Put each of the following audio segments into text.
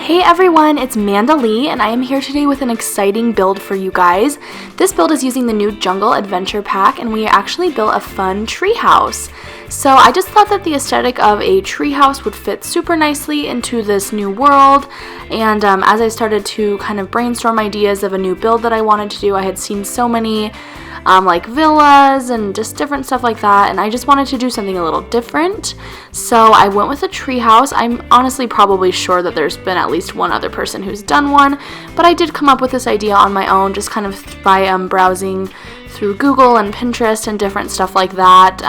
Hey everyone, it's Manda Lee, and I am here today with an exciting build for you guys. This build is using the new Jungle Adventure Pack, and we actually built a fun treehouse. So I just thought that the aesthetic of a treehouse would fit super nicely into this new world, and as I started to kind of brainstorm ideas of a new build that I wanted to do, I had seen so many like villas and just different stuff like that, and I just wanted to do something a little different. So I went with a treehouse. I'm honestly probably sure that there's been at least one other person who's done one, but I did come up with this idea on my own, just kind of by browsing through Google and Pinterest and different stuff like that.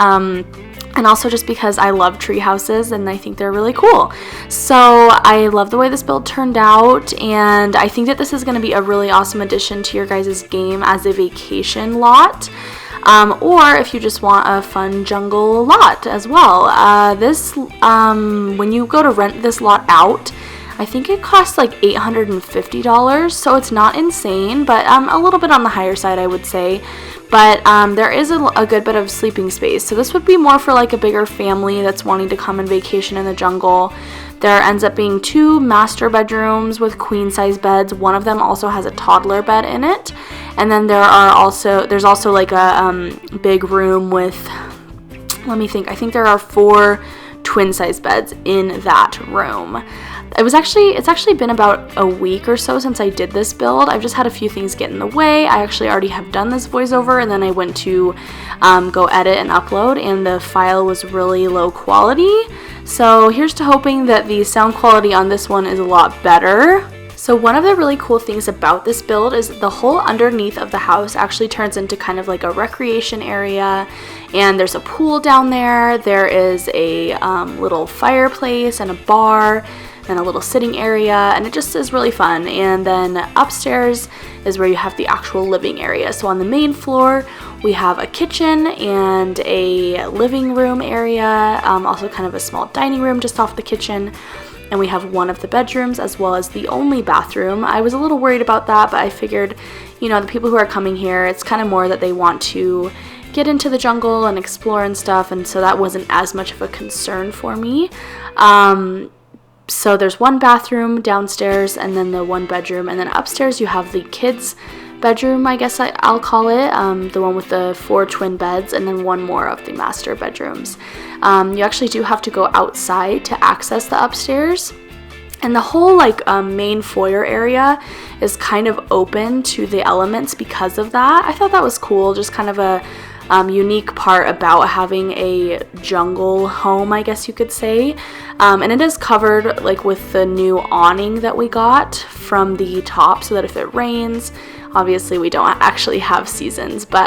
And also just because I love tree houses and I think they're really cool. So I love the way this build turned out, and I think that this is going to be a really awesome addition to your guys' game as a vacation lot. Or if you just want a fun jungle lot as well. When you go to rent this lot out, I think it costs like $850, so it's not insane, but a little bit on the higher side, I would say. But there is a good bit of sleeping space, so this would be more for like a bigger family that's wanting to come and vacation in the jungle. There ends up being 2 master bedrooms with queen size beds. One of them also has a toddler bed in it, and then there's also like a big room with, let me think, I think there are 4 twin size beds in that room. It's actually been about a week or so since I did this build. I've just had a few things get in the way. I actually already have done this voiceover, and then I went to go edit and upload, and the file was really low quality. So here's to hoping that the sound quality on this one is a lot better. So one of the really cool things about this build is the whole underneath of the house actually turns into kind of like a recreation area, and there's a pool down there. There is a little fireplace and a bar and a little sitting area, and it just is really fun. And then upstairs is where you have the actual living area. So on the main floor we have a kitchen and a living room area, also kind of a small dining room just off the kitchen, and we have one of the bedrooms as well as the only bathroom. I was a little worried about that, but I figured, the people who are coming here, it's kind of more that they want to get into the jungle and explore and stuff, and so that wasn't as much of a concern for me. So there's one bathroom downstairs and then the one bedroom, and then upstairs you have the kids' bedroom, I guess I'll call it, the one with the 4 twin beds, and then one more of the master bedrooms. You actually do have to go outside to access the upstairs, and the whole main foyer area is kind of open to the elements because of that. I thought that was cool, just kind of a unique part about having a jungle home, I guess you could say. And it is covered with the new awning that we got from the top, so that if it rains, obviously we don't actually have seasons, but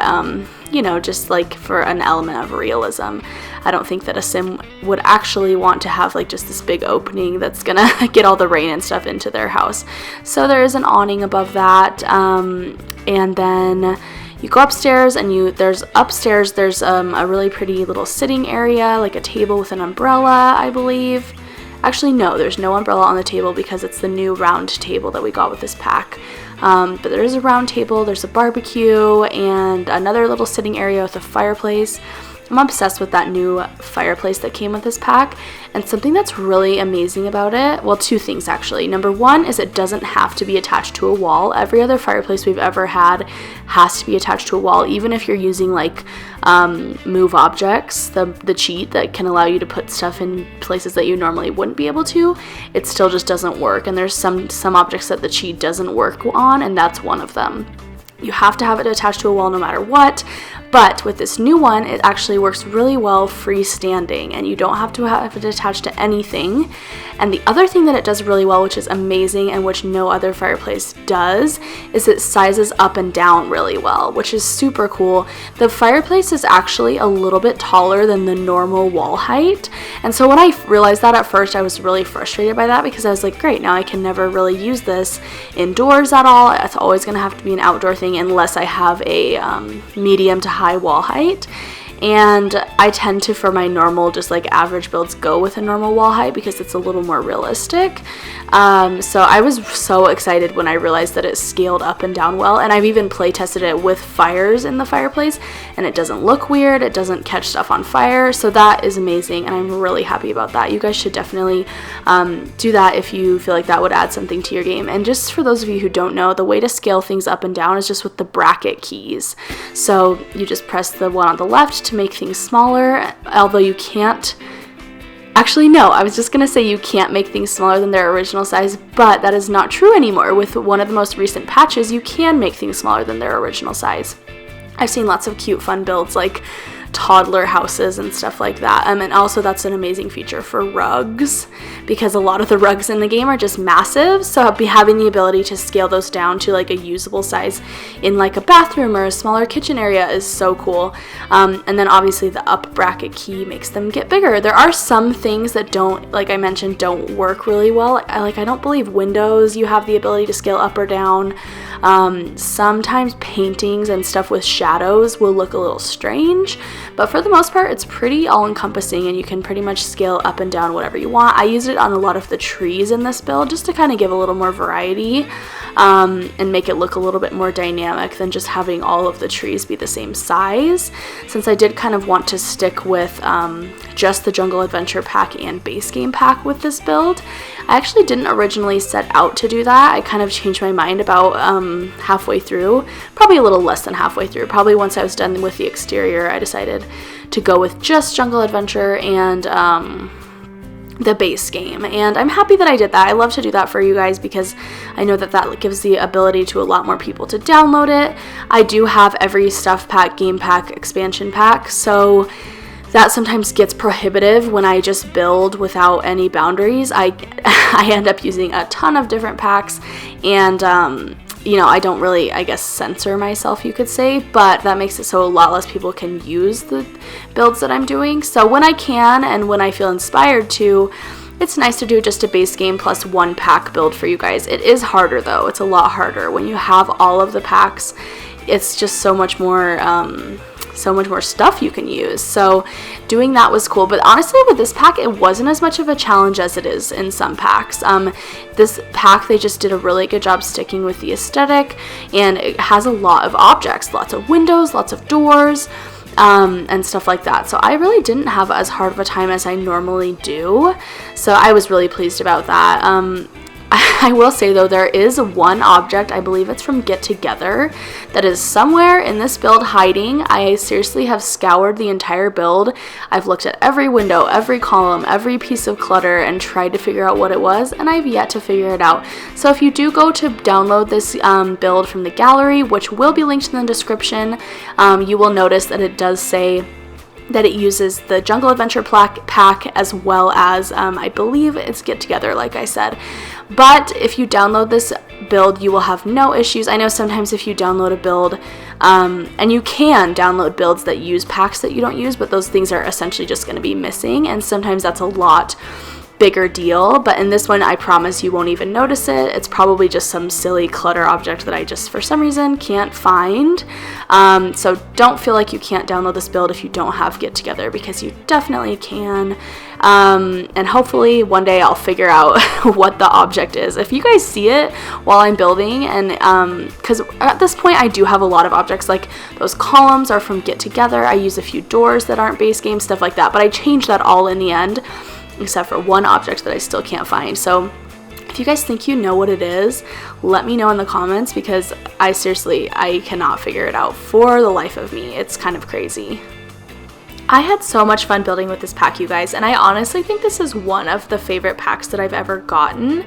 just for an element of realism. I don't think that a sim would actually want to have just this big opening that's gonna get all the rain and stuff into their house. So there is an awning above that, and then you go upstairs, and there's a really pretty little sitting area, like a table with an umbrella, I believe. Actually, no, there's no umbrella on the table because it's the new round table that we got with this pack. But there is a round table, there's a barbecue, and another little sitting area with a fireplace. I'm obsessed with that new fireplace that came with this pack, and something that's really amazing about it, well, 2 things actually. Number 1 is it doesn't have to be attached to a wall. Every other fireplace we've ever had has to be attached to a wall, even if you're using move objects, the cheat that can allow you to put stuff in places that you normally wouldn't be able to. It still just doesn't work, and there's some objects that the cheat doesn't work on, and that's one of them. You have to have it attached to a wall no matter what, but with this new one, it actually works really well freestanding, and you don't have to have it attached to anything. And the other thing that it does really well, which is amazing and which no other fireplace does, is it sizes up and down really well, which is super cool. The fireplace is actually a little bit taller than the normal wall height, and so when I realized that at first, I was really frustrated by that, because I was like, great, now I can never really use this indoors at all. It's always going to have to be an outdoor thing unless I have a medium to high wall height. and I tend to, for my normal, just like average builds, go with a normal wall height because it's a little more realistic. So I was so excited when I realized that it scaled up and down well, and I've even play tested it with fires in the fireplace, and it doesn't look weird, it doesn't catch stuff on fire, so that is amazing, and I'm really happy about that. You guys should definitely do that if you feel like that would add something to your game. And just for those of you who don't know, the way to scale things up and down is just with the bracket keys. So you just press the one on the left to make things smaller, although you can't. Actually, no, I was just going to say you can't make things smaller than their original size, but that is not true anymore. With one of the most recent patches, you can make things smaller than their original size. I've seen lots of cute, fun builds like toddler houses and stuff like that. And also that's an amazing feature for rugs, because a lot of the rugs in the game are just massive. So having the ability to scale those down to like a usable size in like a bathroom or a smaller kitchen area is so cool. And then obviously the up bracket key makes them get bigger. There are some things that don't, like I mentioned, don't work really well. I don't believe windows you have the ability to scale up or down. Sometimes paintings and stuff with shadows will look a little strange, but for the most part it's pretty all-encompassing, and you can pretty much scale up and down whatever you want. I used it on a lot of the trees in this build just to kind of give a little more variety, and make it look a little bit more dynamic than just having all of the trees be the same size, since I did kind of want to stick with just the Jungle Adventure pack and base game pack with this build. I actually didn't originally set out to do that. I kind of changed my mind about halfway through, probably a little less than halfway through. Probably once I was done with the exterior, I decided to go with just Jungle Adventure and the base game, and I'm happy that I did that. I love to do that for you guys because I know that that gives the ability to a lot more people to download it. I do have every stuff pack, game pack, expansion pack, so that sometimes gets prohibitive when I just build without any boundaries. I end up using a ton of different packs, and I don't really, I guess, censor myself, you could say, but that makes it so a lot less people can use the builds that I'm doing. So when I can and when I feel inspired to, it's nice to do just a base game plus one pack build for you guys. It is harder though. It's a lot harder when you have all of the packs. It's just so much more stuff you can use. So doing that was cool, but honestly with this pack it wasn't as much of a challenge as it is in some packs. This pack, they just did a really good job sticking with the aesthetic, and it has a lot of objects, lots of windows, lots of doors, and stuff like that. So I really didn't have as hard of a time as I normally do, so I was really pleased about that. I will say though, there is one object, I believe it's from Get Together, that is somewhere in this build hiding. I seriously have scoured the entire build. I've looked at every window, every column, every piece of clutter, and tried to figure out what it was, and I've yet to figure it out. So if you do go to download this build from the gallery, which will be linked in the description, you will notice that it does say that it uses the Jungle Adventure pack as well as, I believe it's Get Together, like I said. But if you download this build, you will have no issues. I know sometimes if you download a build, and you can download builds that use packs that you don't use, but those things are essentially just going to be missing, and sometimes that's a lot bigger deal. But in this one, I promise you won't even notice it. It's probably just some silly clutter object that I just for some reason can't find. So don't feel like you can't download this build if you don't have Get Together, because you definitely can. And hopefully one day I'll figure out what the object is. If you guys see it while I'm building, and because at this point I do have a lot of objects, like those columns are from Get Together. I use a few doors that aren't base game, stuff like that, but I changed that all in the end, except for one object that I still can't find. So if you guys think you know what it is, let me know in the comments, because I cannot figure it out for the life of me. It's kind of crazy. I had so much fun building with this pack, you guys, and I honestly think this is one of the favorite packs that I've ever gotten,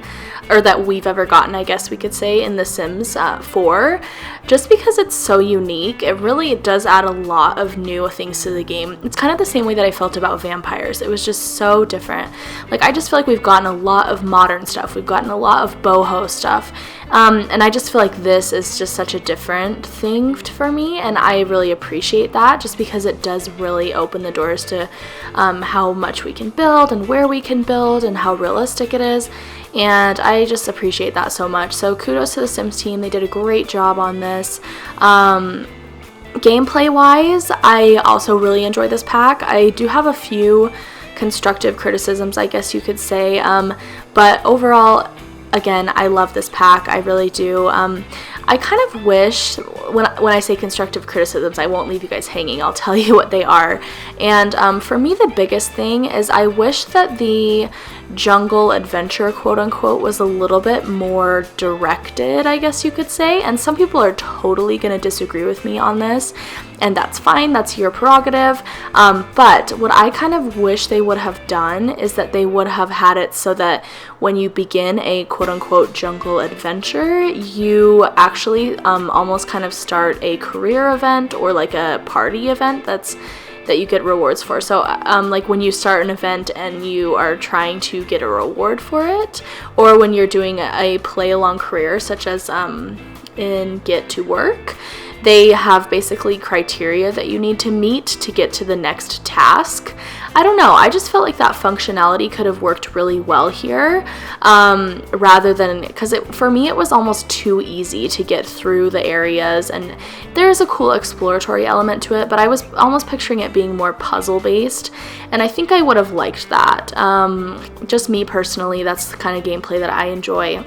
or that we've ever gotten, I guess we could say, in The Sims 4, just because it's so unique. It really does add a lot of new things to the game. It's kind of the same way that I felt about vampires. It was just so different. Like, I just feel like we've gotten a lot of modern stuff. We've gotten a lot of boho stuff. And I just feel like this is just such a different thing for me, and I really appreciate that, just because it does really open the doors to how much we can build and where we can build and how realistic it is, and I just appreciate that so much. So kudos to the Sims team. They did a great job on this. Gameplay wise, I also really enjoy this pack. I do have a few constructive criticisms, I guess you could say, but overall, again, I love this pack. I really do. I kind of wish, when I say constructive criticisms, I won't leave you guys hanging. I'll tell you what they are. And for me, the biggest thing is I wish that the jungle adventure, quote unquote, was a little bit more directed, I guess you could say. And some people are totally going to disagree with me on this, and that's fine. That's your prerogative. But what I kind of wish they would have done is that they would have had it so that when you begin a quote unquote jungle adventure, you actually almost kind of start a career event or like a party event that you get rewards for. So like when you start an event and you are trying to get a reward for it, or when you're doing a play along career, such as in Get to Work, they have basically criteria that you need to meet to get to the next task. I don't know, I just felt like that functionality could have worked really well here, rather than, because for me it was almost too easy to get through the areas, and there is a cool exploratory element to it, but I was almost picturing it being more puzzle based, and I think I would have liked that. Just me personally, that's the kind of gameplay that I enjoy.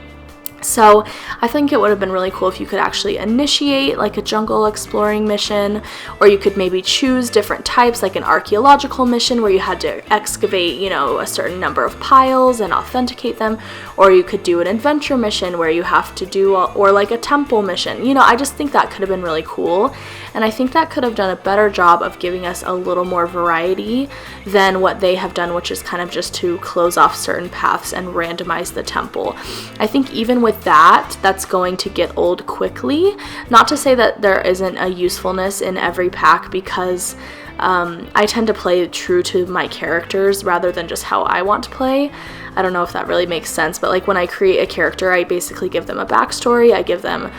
So I think it would have been really cool if you could actually initiate like a jungle exploring mission, or you could maybe choose different types, like an archaeological mission where you had to excavate, you know, a certain number of piles and authenticate them, or you could do an adventure mission where you have to do, or like a temple mission. You know, I just think that could have been really cool, and I think that could have done a better job of giving us a little more variety than what they have done, which is kind of just to close off certain paths and randomize the temple. I think even with that, that's going to get old quickly. Not to say that there isn't a usefulness in every pack, because I tend to play true to my characters rather than just how I want to play. I don't know if that really makes sense, but like when I create a character, I basically give them a backstory, I give them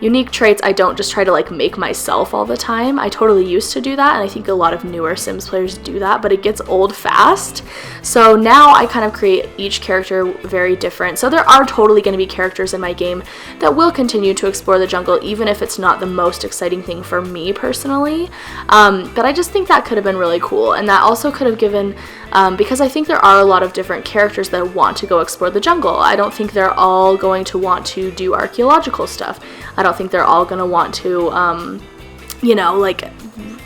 unique traits. I don't just try to like make myself all the time. I totally used to do that, and I think a lot of newer Sims players do that, but it gets old fast. So now I kind of create each character very different. So there are totally going to be characters in my game that will continue to explore the jungle, even if it's not the most exciting thing for me personally. But I just think that could have been really cool, and that also could have given, because I think there are a lot of different characters that want to go explore the jungle. I don't think they're all going to want to do archaeological stuff. I don't think they're all going to want to, you know, like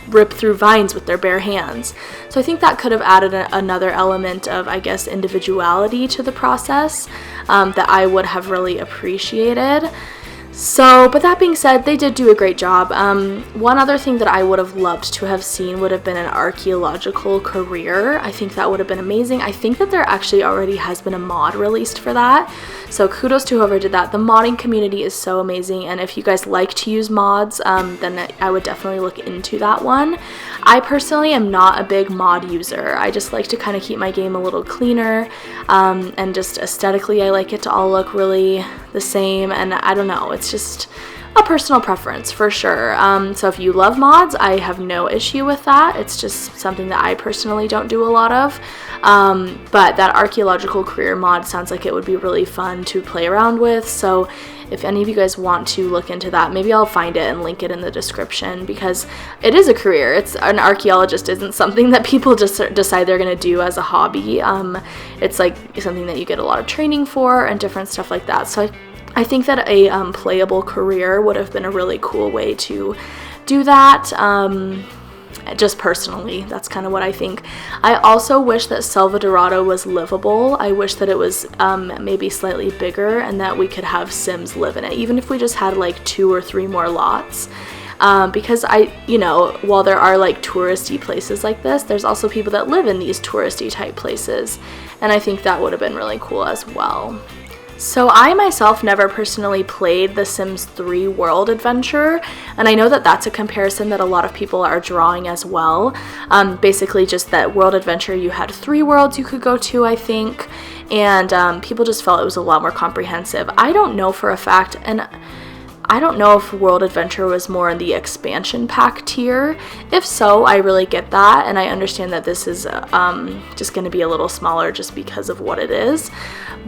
rip through vines with their bare hands. So I think that could have added another element of, I guess, individuality to the process that I would have really appreciated. So, but that being said, they did do a great job. One other thing that I would have loved to have seen would have been an archaeological career. I think that would have been amazing. I think that there actually already has been a mod released for that. So kudos to whoever did that. The modding community is so amazing, and if you guys like to use mods, then I would definitely look into that one. I personally am not a big mod user. I just like to kind of keep my game a little cleaner, and just aesthetically I like it to all look really the same, and I don't know, it's just a personal preference for sure. So if you love mods, I have no issue with that. It's just something that I personally don't do a lot of. But that archaeological career mod sounds like it would be really fun to play around with. So if any of you guys want to look into that, maybe I'll find it and link it in the description, because it is a career. It's an archaeologist isn't something that people just decide they're going to do as a hobby. It's like something that you get a lot of training for and different stuff like that. So I think that a playable career would have been a really cool way to do that. Just personally, that's kind of what I think. I also wish that Selva Dorado was livable. I wish that it was maybe slightly bigger, and that we could have Sims live in it, even if we just had like 2 or 3 more lots. Because you know, while there are like touristy places like this, there's also people that live in these touristy type places, and I think that would have been really cool as well. So I myself never personally played The Sims 3 World Adventure, and I know that that's a comparison that a lot of people are drawing as well. Basically just that World Adventure, you had 3 worlds you could go to, I think, and people just felt it was a lot more comprehensive. I don't know for a fact, and I don't know if World Adventure was more in the expansion pack tier. If so, I really get that, and I understand that this is just going to be a little smaller just because of what it is.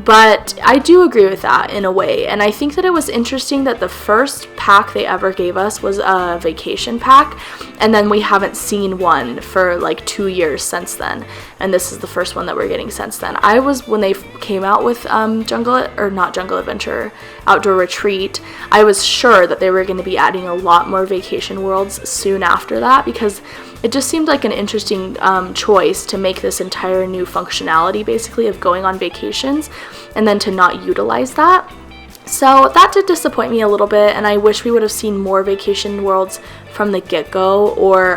But I do agree with that in a way, and I think that it was interesting that the first pack they ever gave us was a vacation pack, and then we haven't seen one for like 2 years since then, and this is the first one that we're getting since then. When they came out with Outdoor Retreat, I was sure that they were going to be adding a lot more vacation worlds soon after that, because it just seemed like an interesting choice to make this entire new functionality basically of going on vacations and then to not utilize that. So that did disappoint me a little bit, and I wish we would have seen more vacation worlds from the get-go, or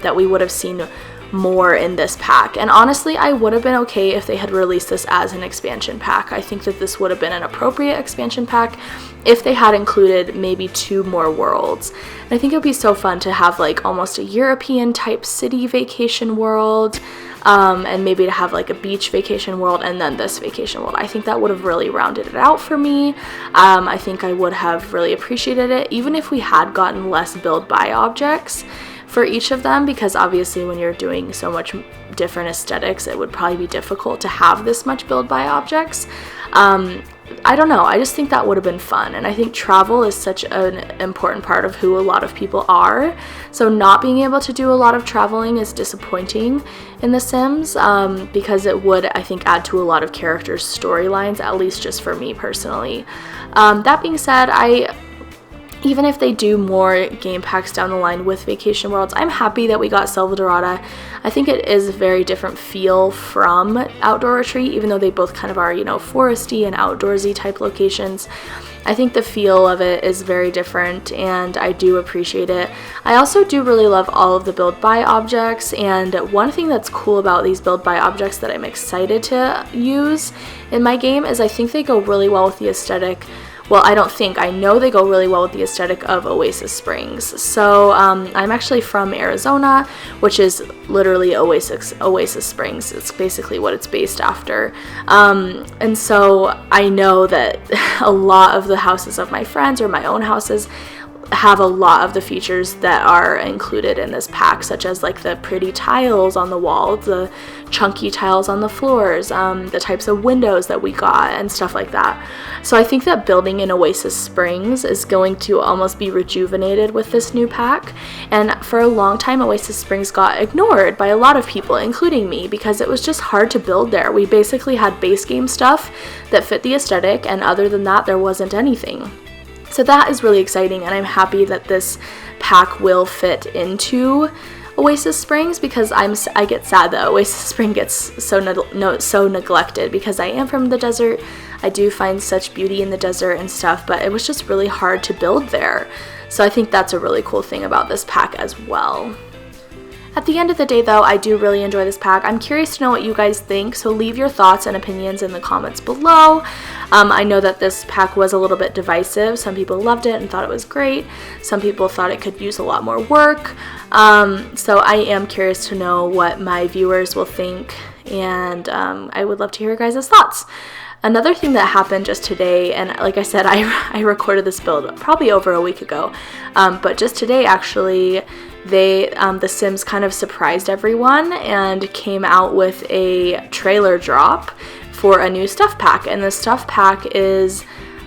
that we would have seen more in this pack. And honestly, I would have been okay if they had released this as an expansion pack. I think that this would have been an appropriate expansion pack if they had included maybe 2 more worlds. And I think it would be so fun to have like almost a European type city vacation world, and maybe to have like a beach vacation world and then this vacation world. I think that would have really rounded it out for me. I think I would have really appreciated it, even if we had gotten less build buy objects for each of them, because obviously when you're doing so much different aesthetics, it would probably be difficult to have this much build buy objects. I don't know, I just think that would have been fun, and I think travel is such an important part of who a lot of people are, so not being able to do a lot of traveling is disappointing in The Sims, because it would, I think, add to a lot of characters' storylines, at least just for me personally. That being said, even if they do more game packs down the line with vacation worlds, I'm happy that we got Selva Dorada. I think it is a very different feel from Outdoor Retreat, even though they both kind of are, foresty and outdoorsy type locations. I think the feel of it is very different, and I do appreciate it. I also do really love all of the build buy objects, and one thing that's cool about these build buy objects that I'm excited to use in my game is I think they go really well with the aesthetic. Well, I know they go really well with the aesthetic of Oasis Springs. So I'm actually from Arizona, which is literally Oasis Springs. It's basically what it's based after. And so I know that a lot of the houses of my friends or my own houses have a lot of the features that are included in this pack, such as like the pretty tiles on the wall, the chunky tiles on the floors, the types of windows that we got and stuff like that. So I think that building in Oasis Springs is going to almost be rejuvenated with this new pack, and for a long time Oasis Springs got ignored by a lot of people, including me, because it was just hard to build there. We basically had base game stuff that fit the aesthetic, and other than that there wasn't anything. So that is really exciting, and I'm happy that this pack will fit into Oasis Springs, because I get sad that Oasis Spring gets so neglected, because I am from the desert. I do find such beauty in the desert and stuff, but it was just really hard to build there. So I think that's a really cool thing about this pack as well. At the end of the day, though, I do really enjoy this pack. I'm curious to know what you guys think, so leave your thoughts and opinions in the comments below. I know that this pack was a little bit divisive. Some people loved it and thought it was great. Some people thought it could use a lot more work. So I am curious to know what my viewers will think, and I would love to hear your guys' thoughts. Another thing that happened just today, and like I said, I recorded this build probably over a week ago, but just today actually, The Sims kind of surprised everyone and came out with a trailer drop for a new stuff pack. And the stuff pack is,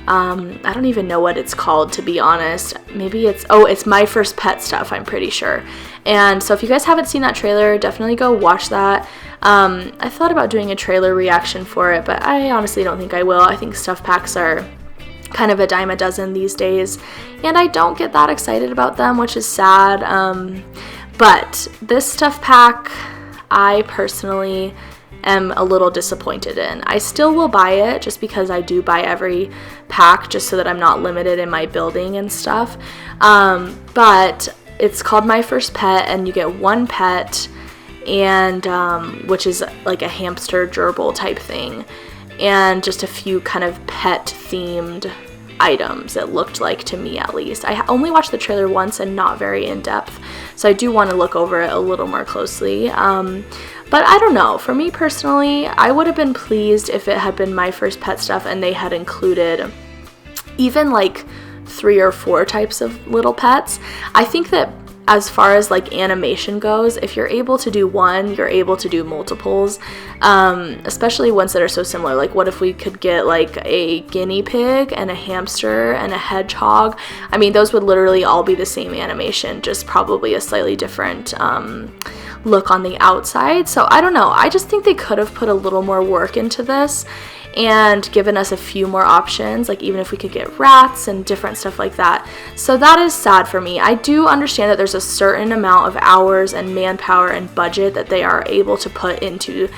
I don't even know what it's called, to be honest. Maybe it's My First Pet stuff, I'm pretty sure. And so if you guys haven't seen that trailer, definitely go watch that. I thought about doing a trailer reaction for it, but I honestly don't think I will. I think stuff packs are kind of a dime a dozen these days, and I don't get that excited about them, which is sad. But this stuff pack, I personally am a little disappointed in. I still will buy it, just because I do buy every pack just so that I'm not limited in my building and stuff. But it's called My First Pet, and you get one pet, and which is like a hamster gerbil type thing, and just a few kind of pet themed items, it looked like, to me at least. I only watched the trailer once and not very in depth, so I do want to look over it a little more closely. But I don't know, for me personally, I would have been pleased if it had been My First Pet stuff and they had included even like 3 or 4 types of little pets. I think that as far as like animation goes, if you're able to do one, you're able to do multiples, especially ones that are so similar. Like what if we could get like a guinea pig and a hamster and a hedgehog? I mean, those would literally all be the same animation, just probably a slightly different look on the outside. So I don't know, I just think they could have put a little more work into this and given us a few more options, like even if we could get rats and different stuff like that. So that is sad for me. I do understand that there's a certain amount of hours and manpower and budget that they are able to put into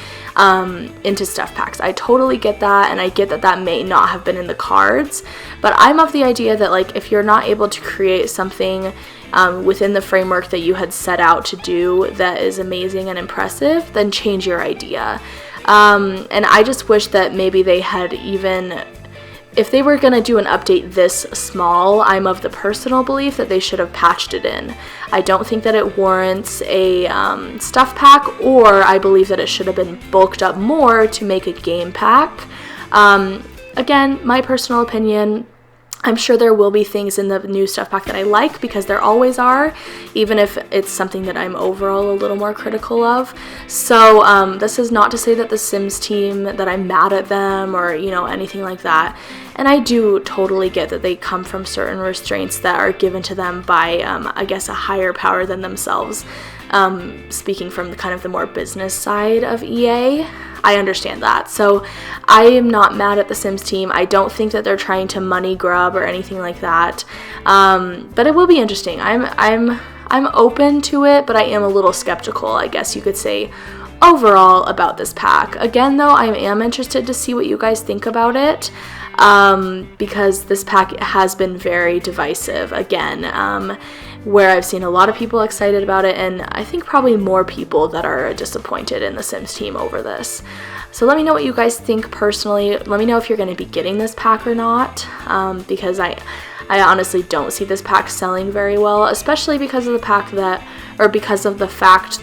stuff packs. I totally get that, and I get that that may not have been in the cards, but I'm of the idea that like if you're not able to create something within the framework that you had set out to do that is amazing and impressive, then change your idea. And I just wish that maybe they had even, if they were going to do an update this small, I'm of the personal belief that they should have patched it in. I don't think that it warrants a stuff pack, or I believe that it should have been bulked up more to make a game pack. Again, my personal opinion. I'm sure there will be things in the new stuff pack that I like, because there always are, even if it's something that I'm overall a little more critical of. So this is not to say that the Sims team, that I'm mad at them or, you know, anything like that. And I do totally get that they come from certain restraints that are given to them by, I guess, a higher power than themselves. Speaking from kind of the more business side of EA, I understand that. So I am not mad at the Sims team. I don't think that they're trying to money grub or anything like that. But it will be interesting. I'm open to it, but I am a little skeptical, I guess you could say, overall about this pack. Again, though, I am interested to see what you guys think about it. Because this pack has been very divisive again, where I've seen a lot of people excited about it, and I think probably more people that are disappointed in the Sims team over this. So let me know what you guys think personally. Let me know if you're going to be getting this pack or not, because I honestly don't see this pack selling very well, especially because of the fact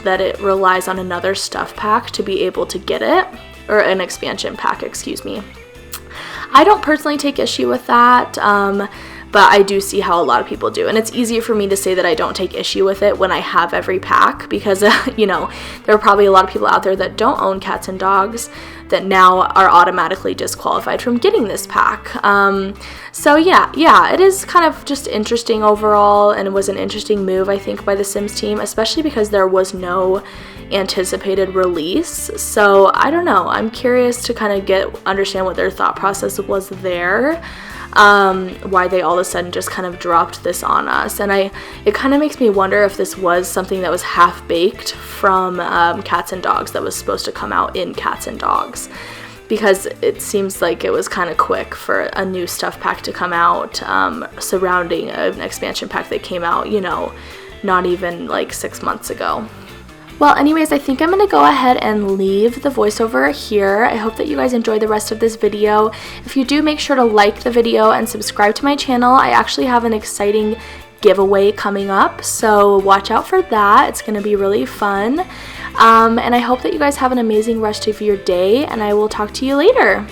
that it relies on another stuff pack to be able to get it, or an expansion pack, excuse me. I don't personally take issue with that, but I do see how a lot of people do. And it's easier for me to say that I don't take issue with it when I have every pack, because, you know, there are probably a lot of people out there that don't own cats and dogs that now are automatically disqualified from getting this pack. So yeah, it is kind of just interesting overall, and it was an interesting move, I think, by the Sims team, especially because there was no anticipated release. So I don't know, I'm curious to kind of understand what their thought process was there, why they all of a sudden just kind of dropped this on us. And it kind of makes me wonder if this was something that was half-baked from Cats and Dogs, that was supposed to come out in Cats and Dogs, because it seems like it was kind of quick for a new stuff pack to come out surrounding an expansion pack that came out, you know, not even like 6 months ago. Well, anyways, I think I'm going to go ahead and leave the voiceover here. I hope that you guys enjoy the rest of this video. If you do, make sure to like the video and subscribe to my channel. I actually have an exciting giveaway coming up, so watch out for that. It's going to be really fun. And I hope that you guys have an amazing rest of your day, and I will talk to you later.